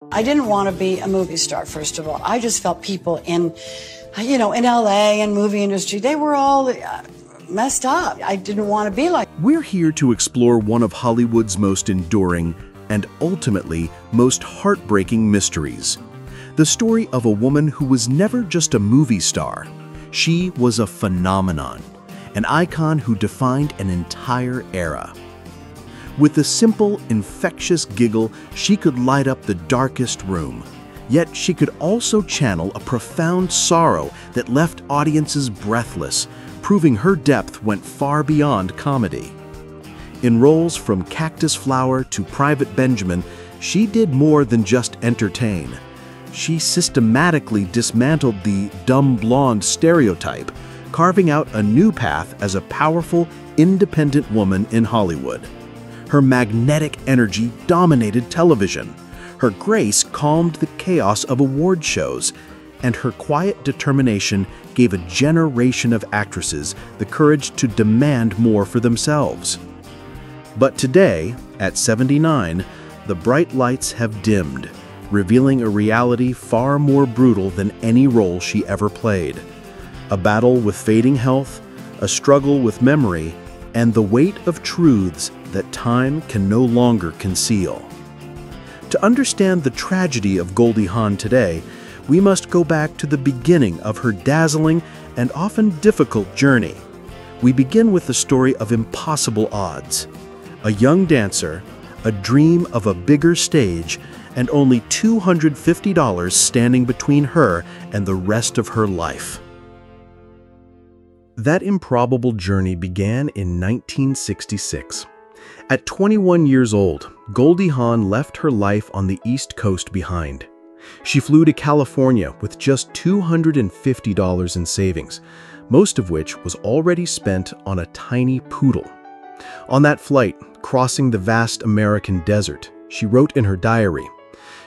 I didn't want to be a movie star, first of all. I just felt people in LA and movie industry, they were all messed up. I didn't want to be like. We're here to explore one of Hollywood's most enduring and ultimately most heartbreaking mysteries. The story of a woman who was never just a movie star. She was a phenomenon, an icon who defined an entire era. With a simple, infectious giggle, she could light up the darkest room. Yet she could also channel a profound sorrow that left audiences breathless, proving her depth went far beyond comedy. In roles from Cactus Flower to Private Benjamin, she did more than just entertain. She systematically dismantled the dumb blonde stereotype, carving out a new path as a powerful, independent woman in Hollywood. Her magnetic energy dominated television. Her grace calmed the chaos of award shows, and her quiet determination gave a generation of actresses the courage to demand more for themselves. But today, at 79, the bright lights have dimmed, revealing a reality far more brutal than any role she ever played. A battle with fading health, a struggle with memory, and the weight of truths that time can no longer conceal. To understand the tragedy of Goldie Hawn today, we must go back to the beginning of her dazzling and often difficult journey. We begin with the story of impossible odds. A young dancer, a dream of a bigger stage, and only $250 standing between her and the rest of her life. That improbable journey began in 1966. At 21 years old, Goldie Hawn left her life on the East Coast behind. She flew to California with just $250 in savings, most of which was already spent on a tiny poodle. On that flight, crossing the vast American desert, she wrote in her diary,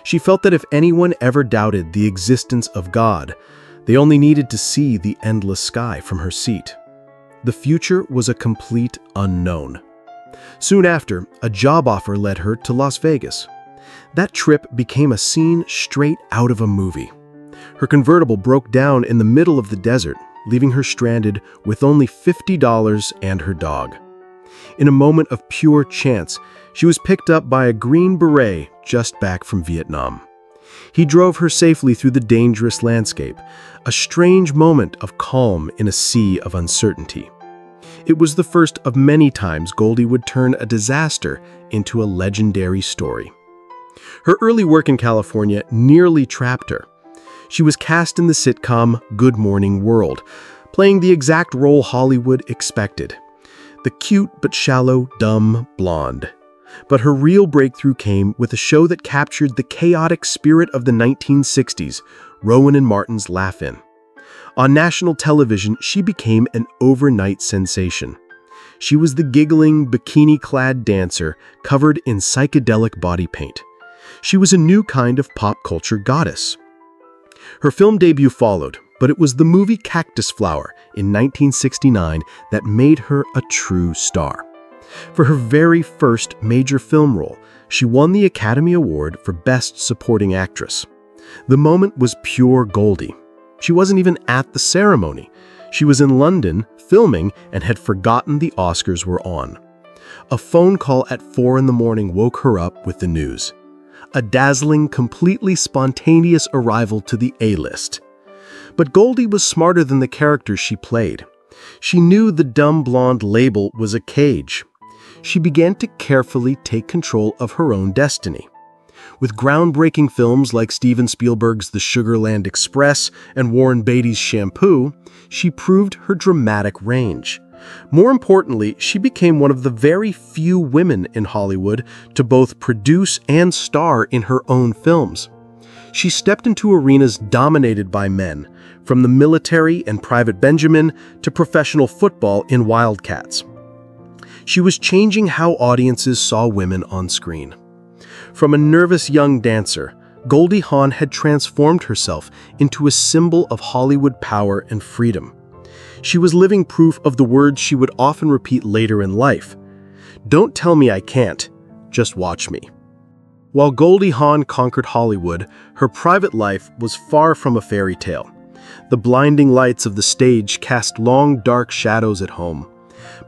she felt that if anyone ever doubted the existence of God, they only needed to see the endless sky from her seat. The future was a complete unknown. Soon after, a job offer led her to Las Vegas. That trip became a scene straight out of a movie. Her convertible broke down in the middle of the desert, leaving her stranded with only $50 and her dog. In a moment of pure chance, she was picked up by a Green Beret just back from Vietnam. He drove her safely through the dangerous landscape, a strange moment of calm in a sea of uncertainty. It was the first of many times Goldie would turn a disaster into a legendary story. Her early work in California nearly trapped her. She was cast in the sitcom Good Morning World, playing the exact role Hollywood expected. The cute but shallow, dumb blonde. But her real breakthrough came with a show that captured the chaotic spirit of the 1960s, Rowan and Martin's Laugh-In. On national television, she became an overnight sensation. She was the giggling, bikini-clad dancer covered in psychedelic body paint. She was a new kind of pop culture goddess. Her film debut followed, but it was the movie Cactus Flower in 1969 that made her a true star. For her very first major film role, she won the Academy Award for Best Supporting Actress. The moment was pure Goldie. She wasn't even at the ceremony. She was in London filming and had forgotten the Oscars were on. A phone call at 4 in the morning woke her up with the news. A dazzling, completely spontaneous arrival to the A-list. But Goldie was smarter than the characters she played. She knew the dumb blonde label was a cage. She began to carefully take control of her own destiny. With groundbreaking films like Steven Spielberg's The Sugarland Express and Warren Beatty's Shampoo, she proved her dramatic range. More importantly, she became one of the very few women in Hollywood to both produce and star in her own films. She stepped into arenas dominated by men, from the military and Private Benjamin to professional football in Wildcats. She was changing how audiences saw women on screen. From a nervous young dancer, Goldie Hawn had transformed herself into a symbol of Hollywood power and freedom. She was living proof of the words she would often repeat later in life. "Don't tell me I can't, just watch me." While Goldie Hawn conquered Hollywood, her private life was far from a fairy tale. The blinding lights of the stage cast long, dark shadows at home.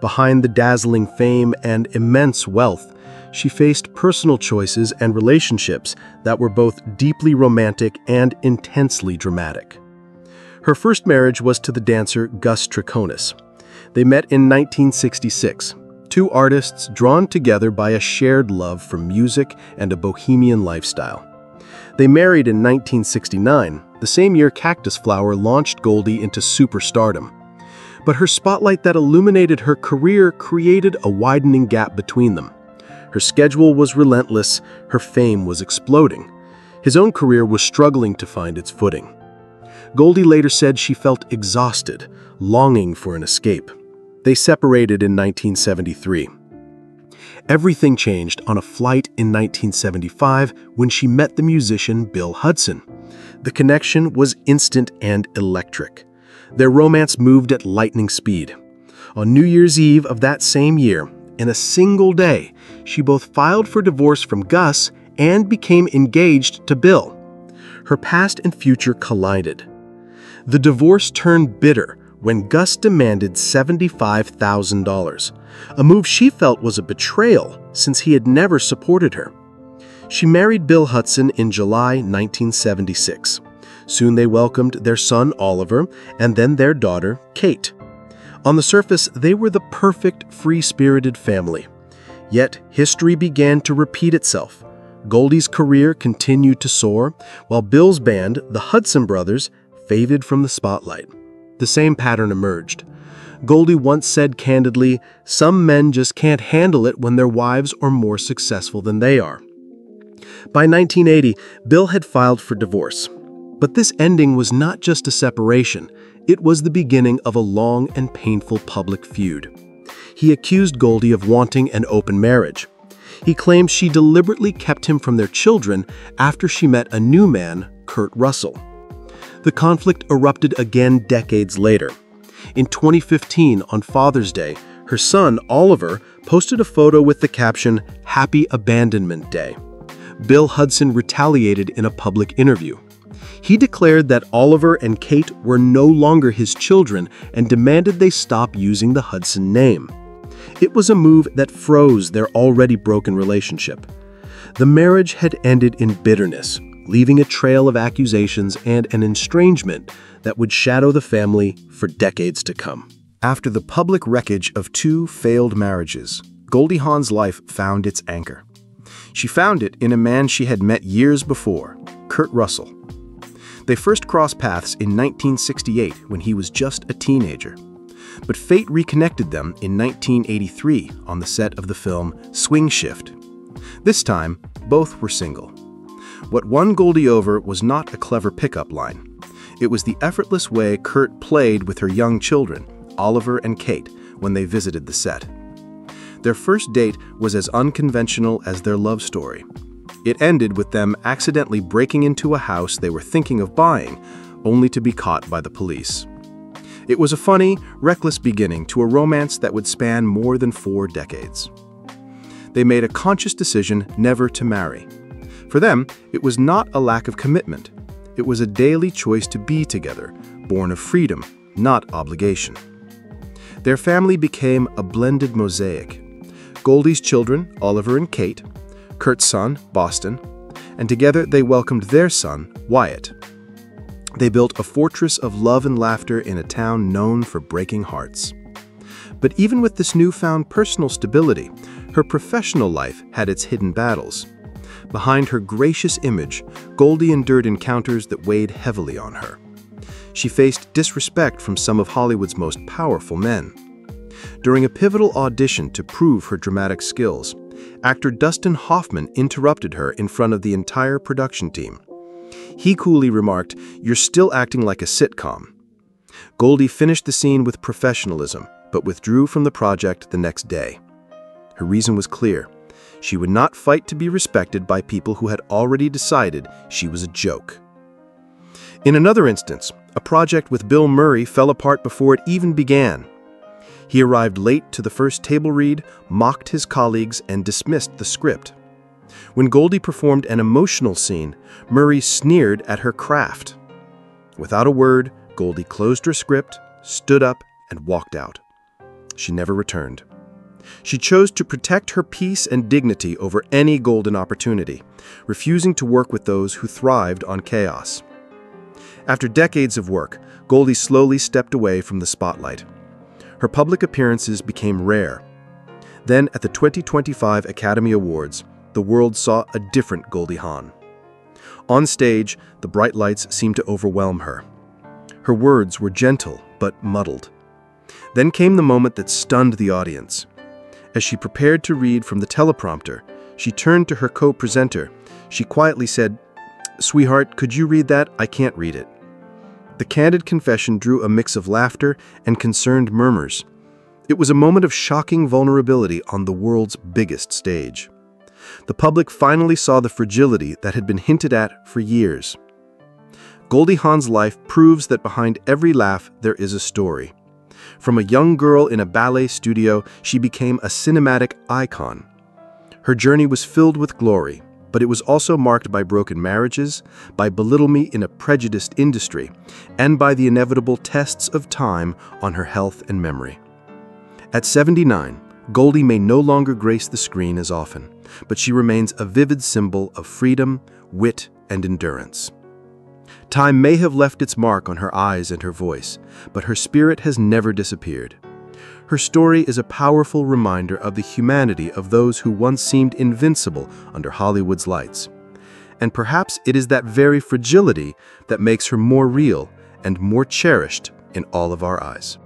Behind the dazzling fame and immense wealth, she faced personal choices and relationships that were both deeply romantic and intensely dramatic. Her first marriage was to the dancer Gus Triconis. They met in 1966, two artists drawn together by a shared love for music and a bohemian lifestyle. They married in 1969, the same year Cactus Flower launched Goldie into superstardom. But her spotlight that illuminated her career created a widening gap between them. Her schedule was relentless, her fame was exploding. His own career was struggling to find its footing. Goldie later said she felt exhausted, longing for an escape. They separated in 1973. Everything changed on a flight in 1975 when she met the musician Bill Hudson. The connection was instant and electric. Their romance moved at lightning speed. On New Year's Eve of that same year, in a single day, she both filed for divorce from Gus and became engaged to Bill. Her past and future collided. The divorce turned bitter when Gus demanded $75,000, a move she felt was a betrayal since he had never supported her. She married Bill Hudson in July 1976. Soon they welcomed their son Oliver and then their daughter Kate. On the surface, they were the perfect, free-spirited family. Yet history began to repeat itself. Goldie's career continued to soar, while Bill's band, the Hudson Brothers, faded from the spotlight. The same pattern emerged. Goldie once said candidly, "Some men just can't handle it when their wives are more successful than they are." By 1980, Bill had filed for divorce. But this ending was not just a separation, it was the beginning of a long and painful public feud. He accused Goldie of wanting an open marriage. He claimed she deliberately kept him from their children after she met a new man, Kurt Russell. The conflict erupted again decades later. In 2015, on Father's Day, her son, Oliver, posted a photo with the caption, "Happy Abandonment Day." Bill Hudson retaliated in a public interview. He declared that Oliver and Kate were no longer his children and demanded they stop using the Hudson name. It was a move that froze their already broken relationship. The marriage had ended in bitterness, leaving a trail of accusations and an estrangement that would shadow the family for decades to come. After the public wreckage of two failed marriages, Goldie Hawn's life found its anchor. She found it in a man she had met years before, Kurt Russell. They first crossed paths in 1968 when he was just a teenager. But fate reconnected them in 1983 on the set of the film Swing Shift. This time, both were single. What won Goldie over was not a clever pickup line. It was the effortless way Kurt played with her young children, Oliver and Kate, when they visited the set. Their first date was as unconventional as their love story. It ended with them accidentally breaking into a house they were thinking of buying, only to be caught by the police. It was a funny, reckless beginning to a romance that would span more than 4 decades. They made a conscious decision never to marry. For them, it was not a lack of commitment. It was a daily choice to be together, born of freedom, not obligation. Their family became a blended mosaic. Goldie's children, Oliver and Kate, Kurt's son, Boston, and together they welcomed their son, Wyatt. They built a fortress of love and laughter in a town known for breaking hearts. But even with this newfound personal stability, her professional life had its hidden battles. Behind her gracious image, Goldie endured encounters that weighed heavily on her. She faced disrespect from some of Hollywood's most powerful men. During a pivotal audition to prove her dramatic skills, actor Dustin Hoffman interrupted her in front of the entire production team. He coolly remarked, "You're still acting like a sitcom." Goldie finished the scene with professionalism, but withdrew from the project the next day. Her reason was clear. She would not fight to be respected by people who had already decided she was a joke. In another instance, a project with Bill Murray fell apart before it even began. He arrived late to the first table read, mocked his colleagues, and dismissed the script. When Goldie performed an emotional scene, Murray sneered at her craft. Without a word, Goldie closed her script, stood up, and walked out. She never returned. She chose to protect her peace and dignity over any golden opportunity, refusing to work with those who thrived on chaos. After decades of work, Goldie slowly stepped away from the spotlight. Her public appearances became rare. Then, at the 2025 Academy Awards, the world saw a different Goldie Hawn. On stage, the bright lights seemed to overwhelm her. Her words were gentle but muddled. Then came the moment that stunned the audience. As she prepared to read from the teleprompter, she turned to her co-presenter. She quietly said, "Sweetheart, could you read that? I can't read it." The candid confession drew a mix of laughter and concerned murmurs. It was a moment of shocking vulnerability on the world's biggest stage. The public finally saw the fragility that had been hinted at for years. Goldie Hawn's life proves that behind every laugh there is a story. From a young girl in a ballet studio, she became a cinematic icon. Her journey was filled with glory, but it was also marked by broken marriages, by belittlement in a prejudiced industry, and by the inevitable tests of time on her health and memory. At 79, Goldie may no longer grace the screen as often, but she remains a vivid symbol of freedom, wit, and endurance. Time may have left its mark on her eyes and her voice, but her spirit has never disappeared. Her story is a powerful reminder of the humanity of those who once seemed invincible under Hollywood's lights. And perhaps it is that very fragility that makes her more real and more cherished in all of our eyes.